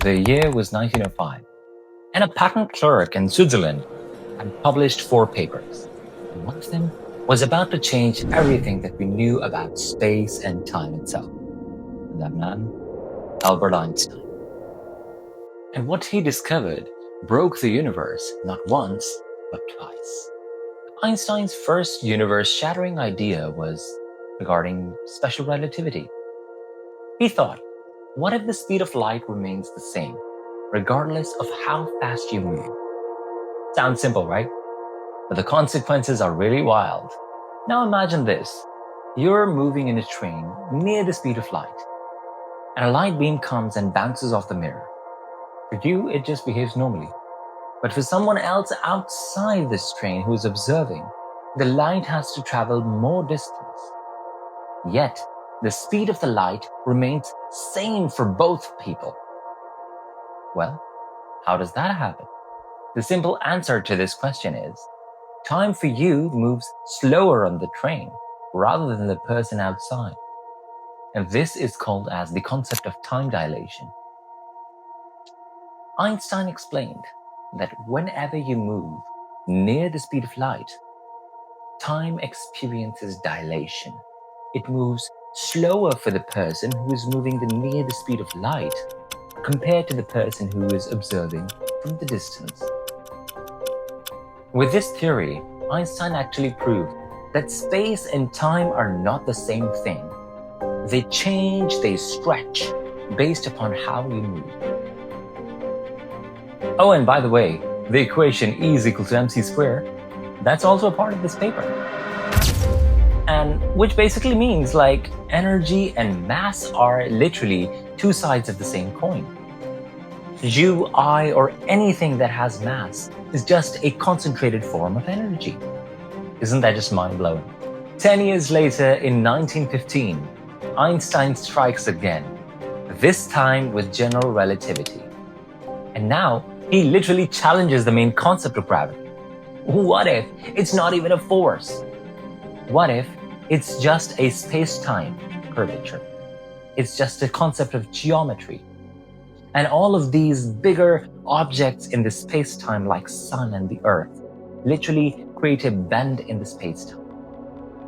The year was 1905, and a patent clerk in Switzerland had published 4 papers. And one of them was about to change everything that we knew about space and time itself. And that man, Albert Einstein. And what he discovered broke the universe not once, but twice. Einstein's first universe-shattering idea was regarding special relativity. He thought, what if the speed of light remains the same, regardless of how fast you move? Sounds simple, right? But the consequences are really wild. Now imagine this. You're moving in a train near the speed of light, and a light beam comes and bounces off the mirror. For you, it just behaves normally. But for someone else outside this train who is observing, the light has to travel more distance. Yet, the speed of the light remains same for both people. Well, how does that happen? The simple answer to this question is, time for you moves slower on the train rather than the person outside. And this is called as the concept of time dilation. Einstein explained that whenever you move near the speed of light, time experiences dilation. It moves slower for the person who is moving near the speed of light compared to the person who is observing from the distance. With this theory, Einstein actually proved that space and time are not the same thing. They change, they stretch based upon how you move. Oh, and by the way, the equation E is equal to mc squared, that's also a part of this paper. And which basically means like energy and mass are literally 2 sides of the same coin. You, I, or anything that has mass is just a concentrated form of energy. Isn't that just mind-blowing? 10 years later, in 1915, Einstein strikes again, this time with general relativity. And now, he literally challenges the main concept of gravity. What if it's not even a force? What if it's just a space-time curvature? It's just a concept of geometry. And all of these bigger objects in the space-time like sun and the earth literally create a bend in the space-time.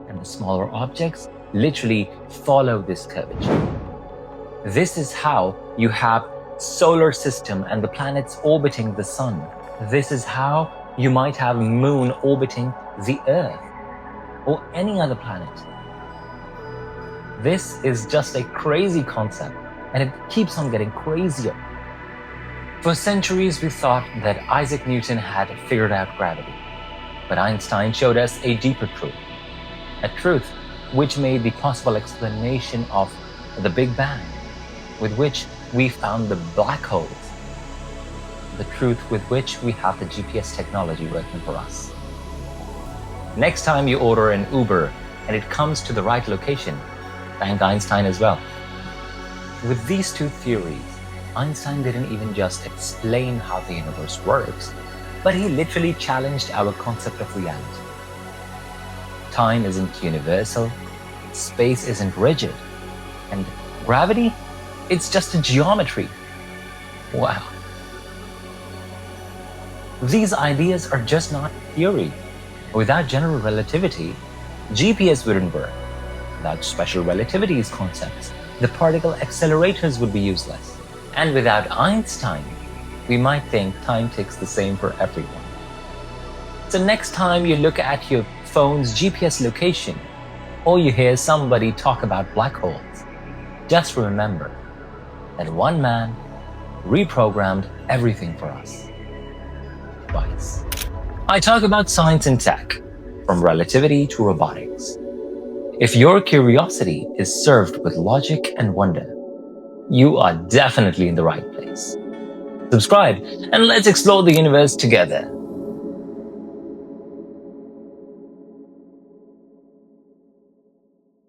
And the smaller objects literally follow this curvature. This is how you have solar system and the planets orbiting the sun. This is how you might have moon orbiting the earth or any other planet. This is just a crazy concept, and it keeps on getting crazier. For centuries, we thought that Isaac Newton had figured out gravity, but Einstein showed us a deeper truth, a truth which made the possible explanation of the Big Bang, with which we found the black holes, the truth with which we have the GPS technology working for us. Next time you order an Uber and it comes to the right location, thank Einstein as well. With these 2 theories, Einstein didn't even just explain how the universe works, but he literally challenged our concept of reality. Time isn't universal, space isn't rigid, and gravity, it's just a geometry. Wow. These ideas are just not theory. Without general relativity, GPS wouldn't work. Without special relativity's concepts, the particle accelerators would be useless. And without Einstein, we might think time ticks the same for everyone. So next time you look at your phone's GPS location, or you hear somebody talk about black holes, just remember that one man reprogrammed everything for us. Twice. I talk about science and tech, from relativity to robotics. If your curiosity is served with logic and wonder, you are definitely in the right place. Subscribe and let's explore the universe together.